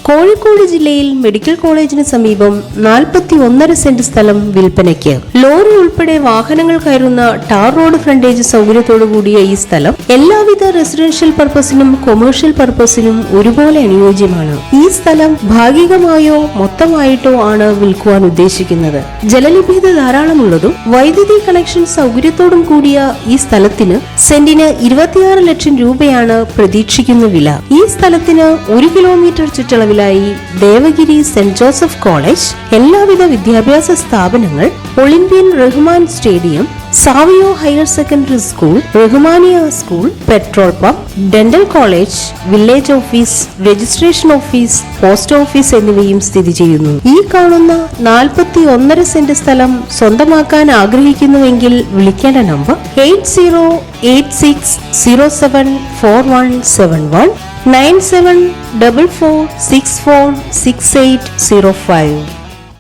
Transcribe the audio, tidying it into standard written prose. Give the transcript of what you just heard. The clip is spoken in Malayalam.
കോഴിക്കോട് ജില്ലയിൽ മെഡിക്കൽ കോളേജിന് സമീപം 41.5 സെന്റ് സ്ഥലം വിൽപ്പനയ്ക്ക്. ലോറി ഉൾപ്പെടെ വാഹനങ്ങൾ കയറുന്ന ടാർ റോഡ് ഫ്രണ്ടേജ് സൗകര്യത്തോടു കൂടിയ ഈ സ്ഥലം എല്ലാവിധ റെസിഡൻഷ്യൽ പർപ്പസിനും കൊമേഴ്ഷ്യൽ പർപ്പസിനും ഒരുപോലെ അനുയോജ്യമാണ്. ഈ സ്ഥലം ഭാഗികമായോ മൊത്തമായിട്ടോ ആണ് വിൽക്കുവാൻ ഉദ്ദേശിക്കുന്നത്. ജലലഭ്യത ധാരാളമുള്ളതും വൈദ്യുതി കണക്ഷൻ സൗകര്യത്തോടും കൂടിയ ഈ സ്ഥലത്തിന് സെന്റിന് 26 ലക്ഷം രൂപയാണ് പ്രതീക്ഷിക്കുന്ന വില. ഈ സ്ഥലത്തിന് 1 കിലോമീറ്റർ ചുറ്റളവിലായി ദേവഗിരി സെന്റ് ജോസഫ് കോളേജ്, എല്ലാവിധ വിദ്യാഭ്യാസ സ്ഥാപനങ്ങൾ, Olympian Rahman stadium, Savio higher secondary school, Rahmaniya school, petrol pump, dental college, village office, registration office, post office എന്നിവയും സ്ഥിതി ചെയ്യുന്നു. ഈ കാണുന്ന 41.5 സെന്റ് സ്ഥലം സ്വന്തമാക്കാൻ ആഗ്രഹിക്കുന്നുവെങ്കിൽ വിളിക്കേണ്ട നമ്പർ 8086074171 9744646805.